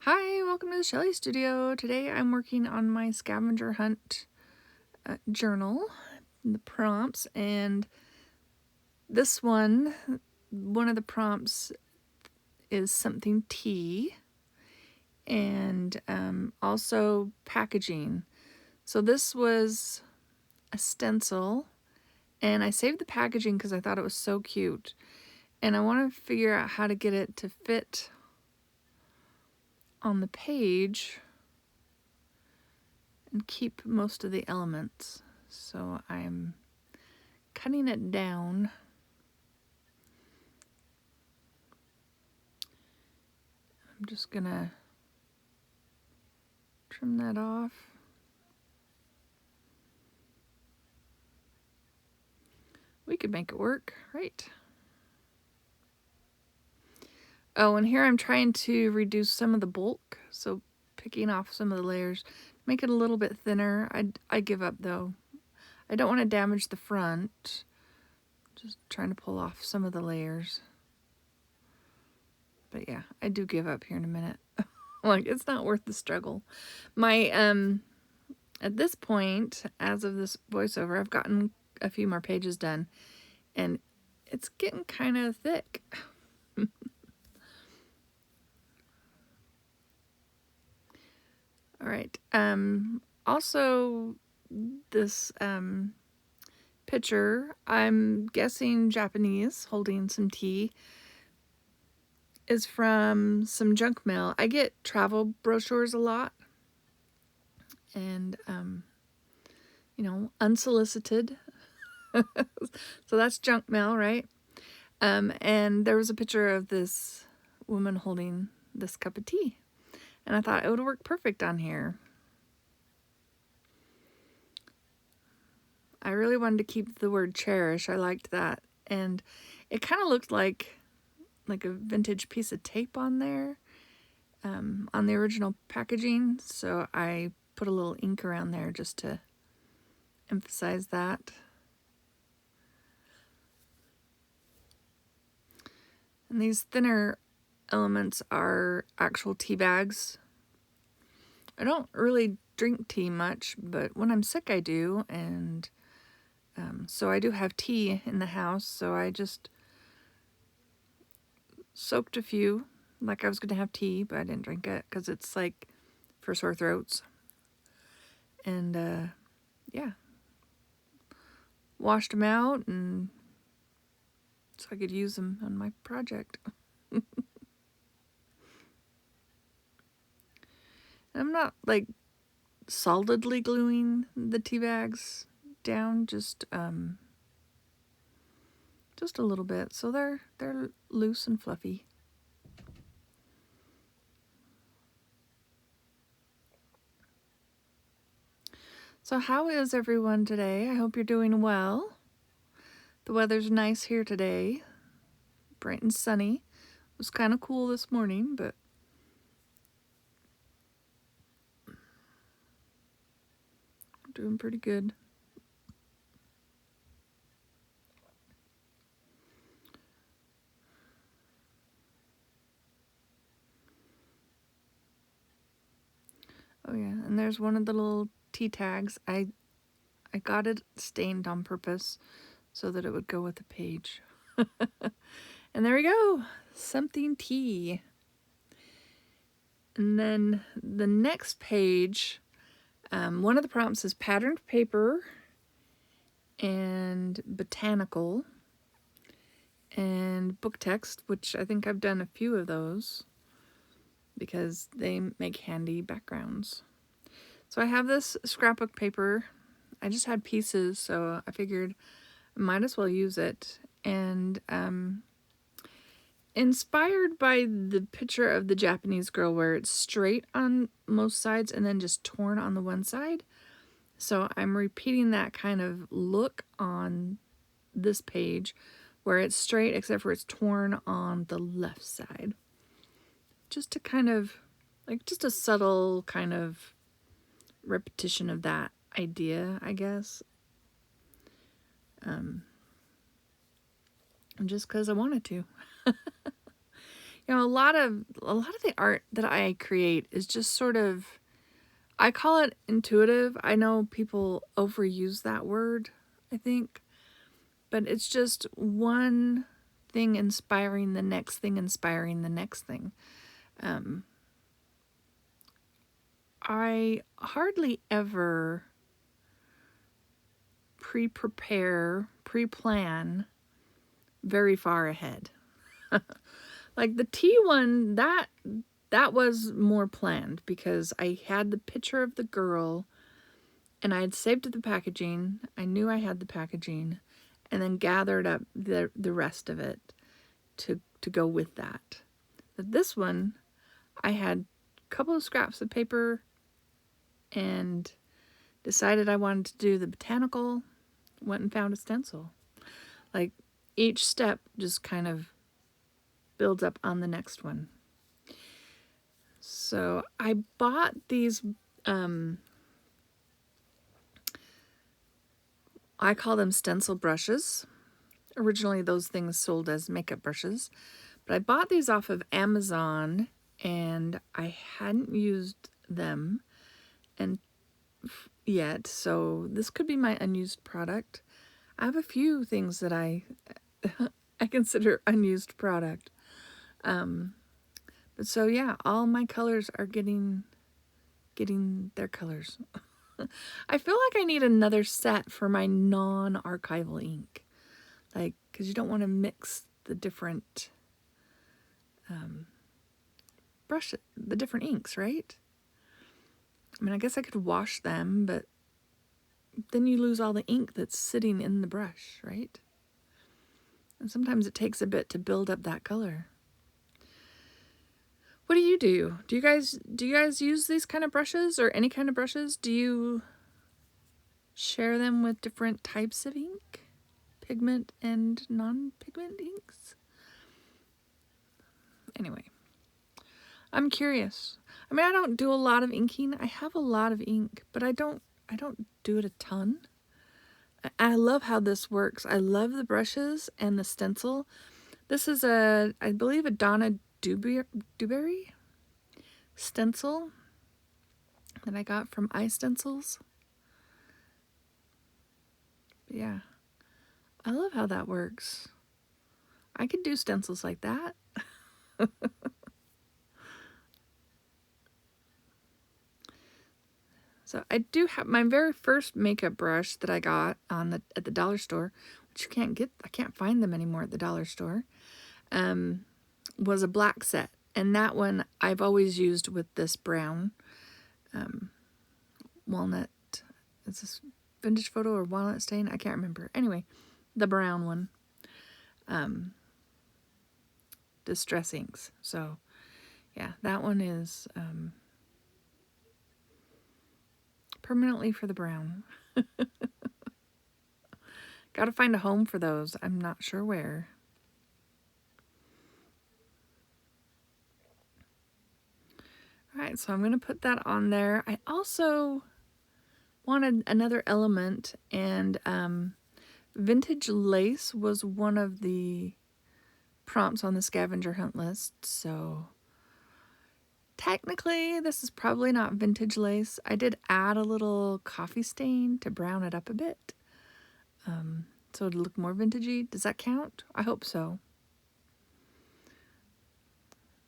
Hi, welcome to the Shelley Studio. Today I'm working on my scavenger hunt journal, the prompts, and this one of the prompts is something tea and also packaging. So this was a stencil, and I saved the packaging because I thought it was so cute, and I want to figure out how to get it to fit on the page and keep most of the elements. So I'm cutting it down. I'm just gonna trim that off. We could make it work, right? Oh, and here I'm trying to reduce some of the bulk, so picking off some of the layers, make it a little bit thinner. I give up though. I don't want to damage the front. Just trying to pull off some of the layers. But yeah, I do give up here in a minute. Like, it's not worth the struggle. My at this point, as of this voiceover, I've gotten a few more pages done, and it's getting kind of thick. All right. Also, this picture, I'm guessing Japanese, holding some tea, is from some junk mail. I get travel brochures a lot, and unsolicited. So that's junk mail, right? And there was a picture of this woman holding this cup of tea, and I thought it would work perfect on here. I really wanted to keep the word cherish. I liked that. And it kind of looked like a vintage piece of tape on there, on the original packaging. So I put a little ink around there just to emphasize that. And these thinner elements are actual tea bags. I don't really drink tea much, but when I'm sick I do, and so I do have tea in the house, so I just soaked a few like I was going to have tea, but I didn't drink it because it's like for sore throats. And yeah, washed them out and so I could use them on my project. I'm not like solidly gluing the tea bags down, just a little bit, so they're loose and fluffy. So how is everyone today? I hope you're doing well. The weather's nice here today, bright and sunny. It was kind of cool this morning, but I'm doing pretty good. Oh yeah, and there's one of the little tea tags. I got it stained on purpose so that it would go with the page. And there we go, something tea. And then the next page, one of the prompts is patterned paper and botanical and book text, which I think I've done a few of those because they make handy backgrounds. So I have this scrapbook paper. I just had pieces, so I figured I might as well use it. And inspired by the picture of the Japanese girl where it's straight on most sides and then just torn on the one side. So I'm repeating that kind of look on this page where it's straight except for it's torn on the left side. Just to kind of, like, just a subtle kind of repetition of that idea, I guess. Just because I wanted to. You know, a lot of the art that I create is just sort of, I call it intuitive. I know people overuse that word, I think, but it's just one thing inspiring the next thing, inspiring the next thing. I hardly ever pre-plan very far ahead. Like the tea one, that was more planned because I had the picture of the girl and I had saved the packaging. I knew I had the packaging and then gathered up the rest of it to go with that. But this one, I had a couple of scraps of paper and decided I wanted to do the botanical, went and found a stencil. Like each step just kind of builds up on the next one. So I bought these, I call them stencil brushes. Originally those things sold as makeup brushes, but I bought these off of Amazon and I hadn't used them and yet, so this could be my unused product. I have a few things that I consider unused product. But so yeah, all my colors are getting their colors. I feel like I need another set for my non-archival ink. Like, because you don't want to mix the different the different inks, right? I mean, I guess I could wash them, but then you lose all the ink that's sitting in the brush, right? And sometimes it takes a bit to build up that color. What do you do? Do you guys use these kind of brushes or any kind of brushes? Do you share them with different types of ink? Pigment and non-pigment inks? Anyway, I'm curious. I mean, I don't do a lot of inking. I have a lot of ink, but I don't do it a ton. I love how this works. I love the brushes and the stencil. This is I believe a Donna Dewberry stencil that I got from iStencils. Yeah, I love how that works. I could do stencils like that. So I do have my very first makeup brush that I got at the dollar store, which you can't get. I can't find them anymore at the dollar store. Was a black set, and that one I've always used with this brown walnut. Is this vintage photo or walnut stain? I can't remember. Anyway, the brown one. Distress inks. So yeah, that one is permanently for the brown. Gotta find a home for those. I'm not sure where. Alright, so I'm going to put that on there. I also wanted another element, and vintage lace was one of the prompts on the scavenger hunt list, so technically this is probably not vintage lace. I did add a little coffee stain to brown it up a bit, so it'd look more vintagey. Does that count? I hope so.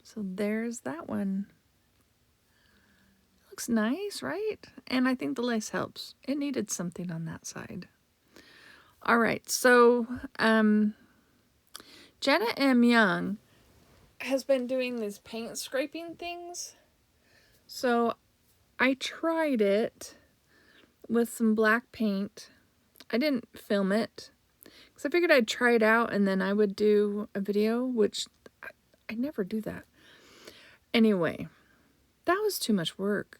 So there's that one. Looks nice, right? And I think the lace helps. It needed something on that side. All right, so Jenna M. Young has been doing these paint scraping things. So I tried it with some black paint. I didn't film it because I figured I'd try it out and then I would do a video, which I never do that. Anyway, that was too much work.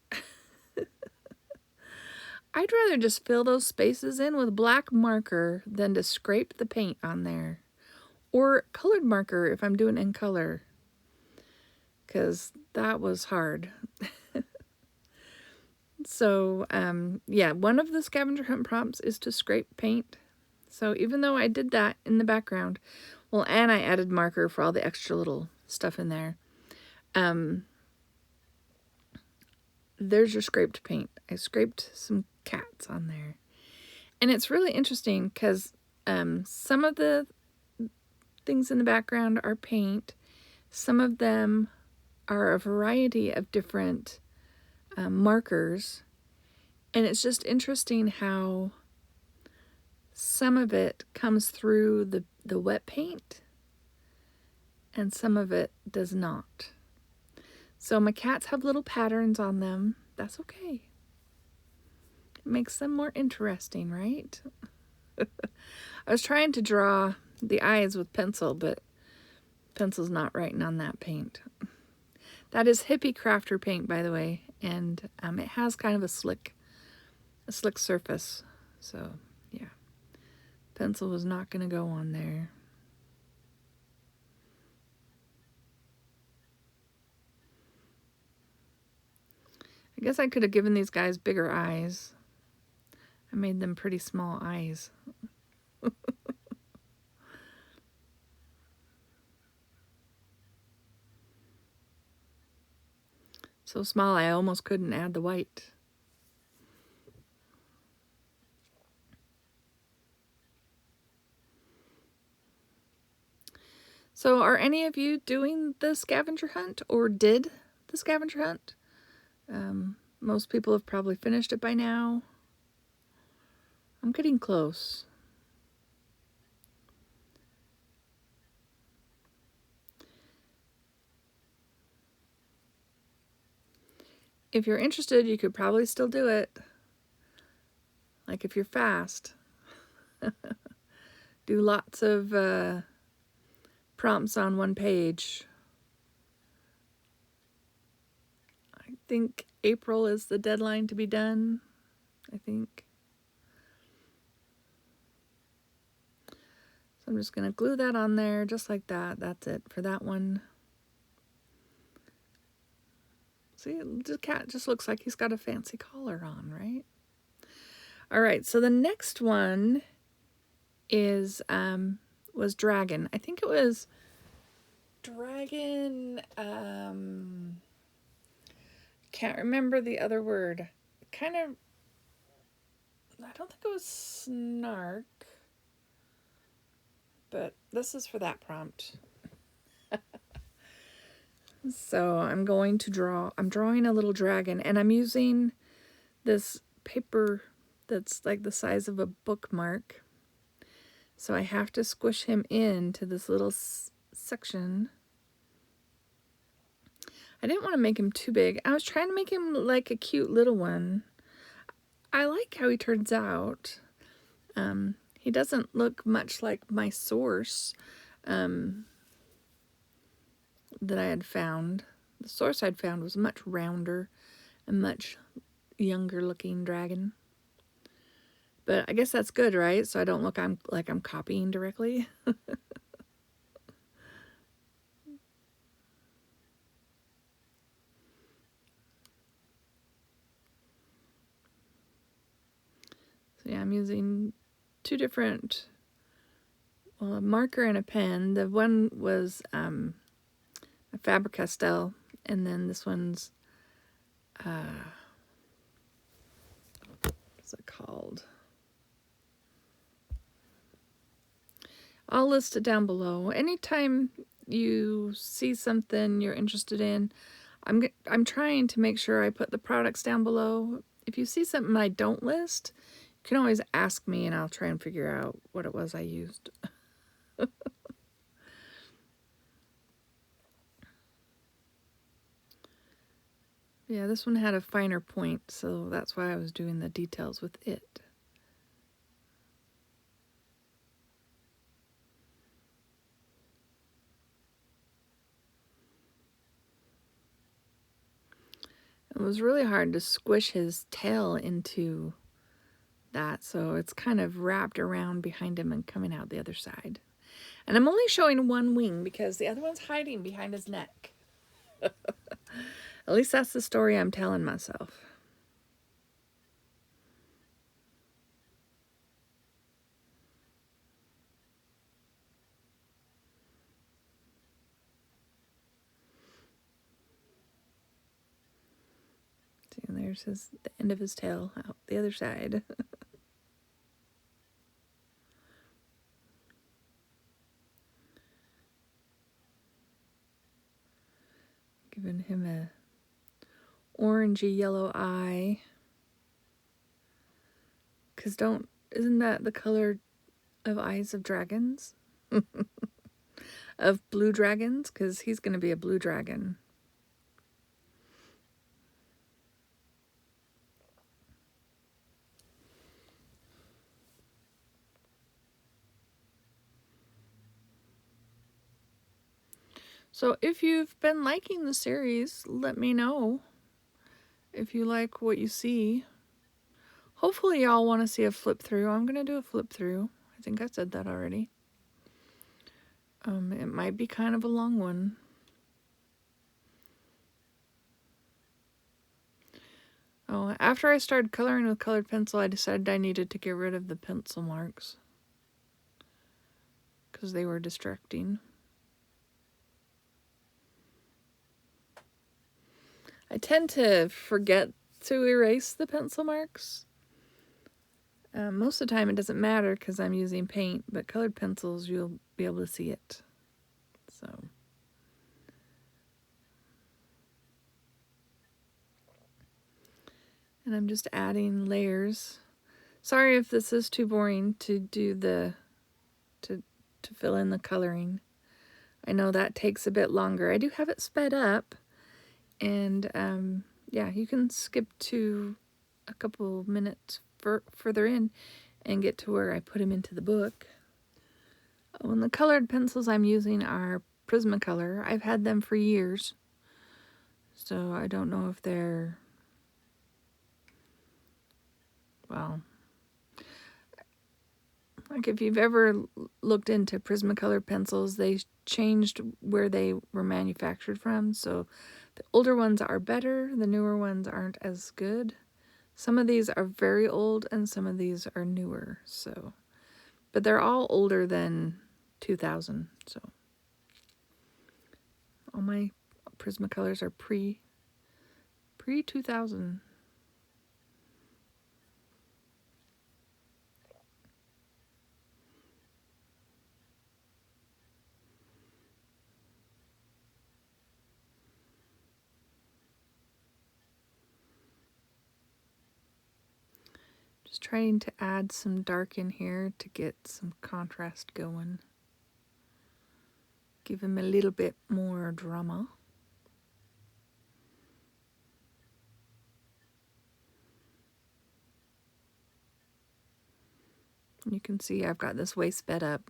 I'd rather just fill those spaces in with black marker than to scrape the paint on there. Or colored marker if I'm doing in color. Because that was hard. So, yeah, one of the scavenger hunt prompts is to scrape paint. So even though I did that in the background, well, and I added marker for all the extra little stuff in there. There's your scraped paint. I scraped some cats on there. And it's really interesting because some of the things in the background are paint. Some of them are a variety of different markers. And it's just interesting how some of it comes through the wet paint and some of it does not. So my cats have little patterns on them. That's okay. It makes them more interesting, right? I was trying to draw the eyes with pencil, but pencil's not writing on that paint. That is Hippie Crafter paint, by the way, and it has kind of a slick surface. So, yeah. Pencil was not going to go on there. I guess I could have given these guys bigger eyes. I made them pretty small eyes. So small I almost couldn't add the white. So are any of you doing the scavenger hunt or did the scavenger hunt? Most people have probably finished it by now. I'm getting close. If you're interested, you could probably still do it. Like if you're fast. Do lots of prompts on one page. I think April is the deadline to be done. I think. So I'm just going to glue that on there just like that. That's it for that one. See, the cat just looks like he's got a fancy collar on, right? All right, so the next one is was dragon. I think it was dragon. Can't remember the other word. Kind of. I don't think it was snark. But this is for that prompt. So I'm going to draw. I'm drawing a little dragon, and I'm using this paper that's like the size of a bookmark. So I have to squish him into this little section. I didn't want to make him too big. I was trying to make him like a cute little one. I like how he turns out. He doesn't look much like my source that I had found. The source I'd found was much rounder and much younger looking dragon. But I guess that's good, right? So I don't look like I'm copying directly. So yeah, I'm using two different, well, a marker and a pen. The one was a Faber-Castell, and then this one's, what's it called? I'll list it down below. Anytime you see something you're interested in, I'm trying to make sure I put the products down below. If you see something I don't list, you can always ask me and I'll try and figure out what it was I used. Yeah, this one had a finer point, so that's why I was doing the details with it. It was really hard to squish his tail into that, so it's kind of wrapped around behind him and coming out the other side. And I'm only showing one wing because the other one's hiding behind his neck. At least that's the story I'm telling myself. And there's the end of his tail out the other side. Giving him a orangey yellow eye. Cause isn't that the color of eyes of dragons? Of blue dragons? Cause he's gonna be a blue dragon. So if you've been liking the series, let me know if you like what you see. Hopefully y'all want to see a flip through. I'm going to do a flip through. I think I said that already. It might be kind of a long one. Oh, after I started coloring with colored pencil, I decided I needed to get rid of the pencil marks because they were distracting. I tend to forget to erase the pencil marks. Most of the time it doesn't matter because I'm using paint, but colored pencils, you'll be able to see it. So, and I'm just adding layers. Sorry if this is too boring to do to fill in the coloring. I know that takes a bit longer. I do have it sped up, and yeah, you can skip to a couple minutes further in and get to where I put them into the book. Oh, and the colored pencils I'm using are Prismacolor. I've had them for years, so I don't know if they're, well, like if you've ever looked into Prismacolor pencils, they changed where they were manufactured from. So the older ones are better, the newer ones aren't as good. Some of these are very old and some of these are newer. So, but they're all older than 2000. So all my Prismacolors are pre 2000. Just trying to add some dark in here to get some contrast going. Give him a little bit more drama. You can see I've got this way sped up.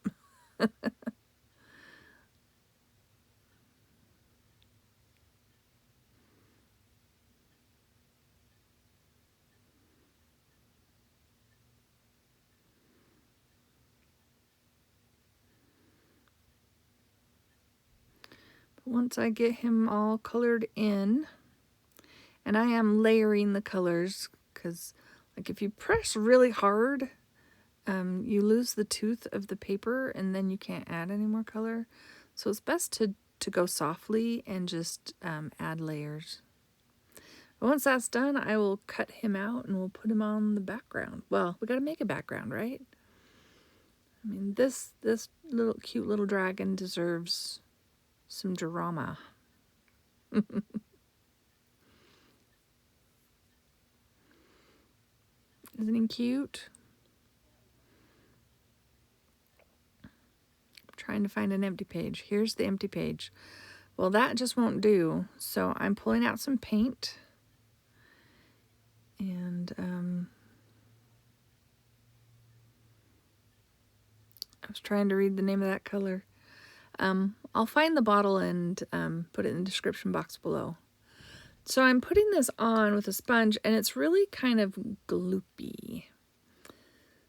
Once I get him all colored in, and I am layering the colors because like if you press really hard, you lose the tooth of the paper and then you can't add any more color. So it's best to go softly and just add layers. But once that's done, I will cut him out and we'll put him on the background. Well, we got to make a background, right? I mean, this little cute little dragon deserves some drama. Isn't he cute? I'm trying to find an empty page. Here's the empty page. Well, that just won't do. So I'm pulling out some paint. And I was trying to read the name of that color. I'll find the bottle and put it in the description box below. So I'm putting this on with a sponge, and it's really kind of gloopy.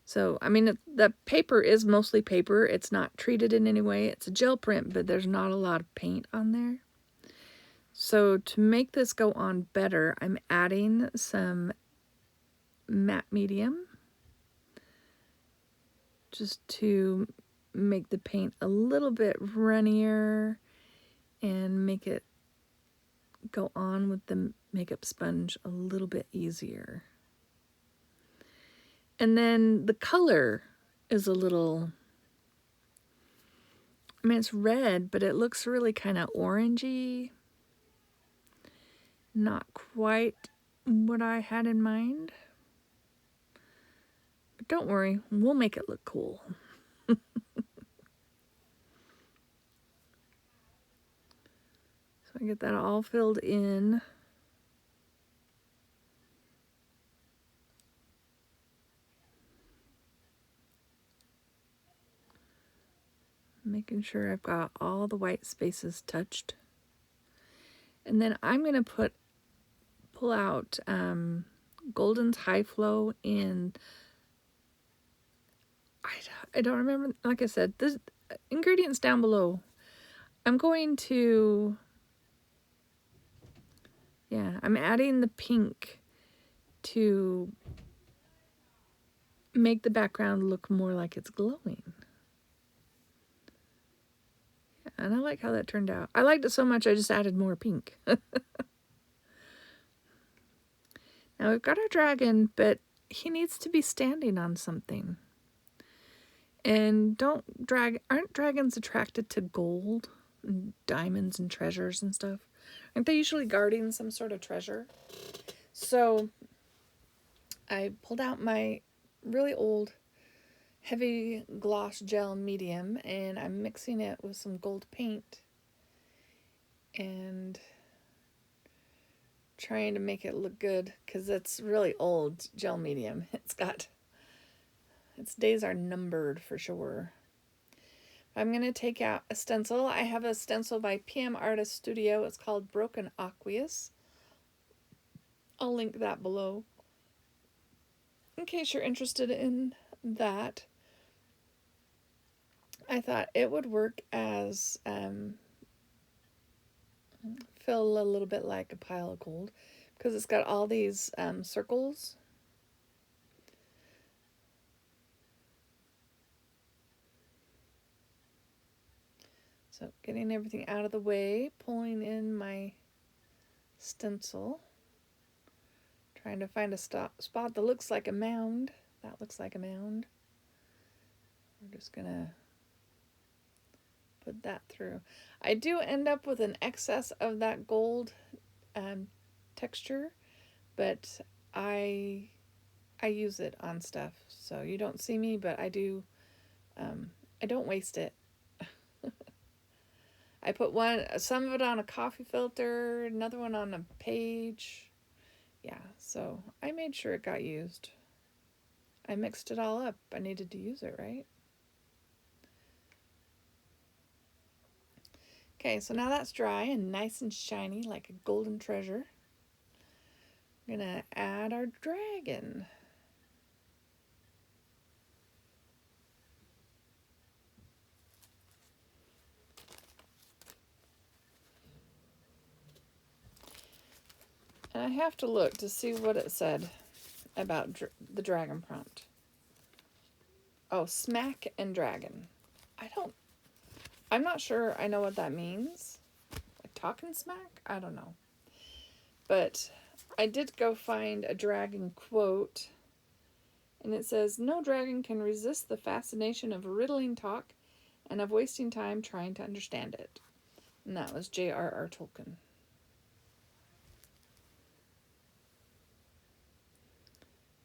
So, I mean, the paper is mostly paper. It's not treated in any way. It's a gel print, but there's not a lot of paint on there. So to make this go on better, I'm adding some matte medium just to make the paint a little bit runnier and make it go on with the makeup sponge a little bit easier. And then the color is a little, I mean, it's red, but it looks really kind of orangey. Not quite what I had in mind. But don't worry, we'll make it look cool. So I get that all filled in. Making sure I've got all the white spaces touched. And then I'm going to pull out Golden's High Flow in, I don't remember, like I said, the ingredients down below. I'm going to, I'm adding the pink to make the background look more like it's glowing. And I like how that turned out. I liked it so much I just added more pink. Now we've got our dragon, but he needs to be standing on something. And aren't dragons attracted to gold and diamonds and treasures and stuff? Aren't they usually guarding some sort of treasure? So I pulled out my really old heavy gloss gel medium, and I'm mixing it with some gold paint and trying to make it look good, because it's really old gel medium. Its days are numbered for sure. I'm going to take out a stencil. I have a stencil by PM Artist Studio. It's called Broken Aqueous. I'll link that below in case you're interested in that. I thought it would work as feel a little bit like a pile of gold, because it's got all these circles. So getting everything out of the way, pulling in my stencil, trying to find a spot that looks like a mound. That looks like a mound. We're just gonna put that through. I do end up with an excess of that gold texture, but I use it on stuff, so you don't see me, but I do. I don't waste it. I put some of it on a coffee filter, another one on a page. Yeah, so I made sure it got used. I mixed it all up. I needed to use it, right? Okay, so now that's dry and nice and shiny like a golden treasure. I'm gonna add our dragon. And I have to look to see what it said about the dragon prompt. Oh, smack and dragon. I'm not sure I know what that means. Like talking smack? I don't know. But I did go find a dragon quote, and it says, "No dragon can resist the fascination of riddling talk and of wasting time trying to understand it." And that was J.R.R. Tolkien.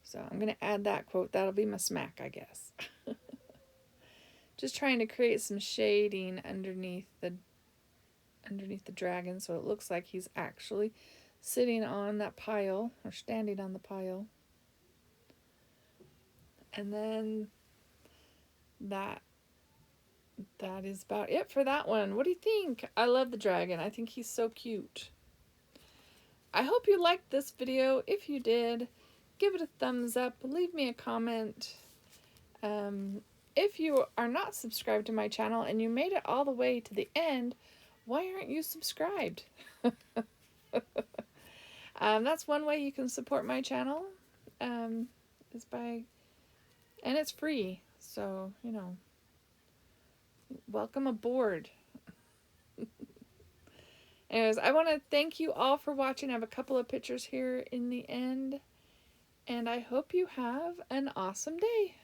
So I'm going to add that quote. That'll be my smack, I guess. Just trying to create some shading underneath the dragon, so it looks like he's actually sitting on that pile or standing on the pile. And then that is about it for that one. What do you think? I love the dragon. I think he's so cute. I hope you liked this video. If you did, give it a thumbs up. Leave me a comment. If you are not subscribed to my channel and you made it all the way to the end, why aren't you subscribed? That's one way you can support my channel, is by, and it's free, so, you know, welcome aboard. Anyways, I want to thank you all for watching. I have a couple of pictures here in the end. And I hope you have an awesome day.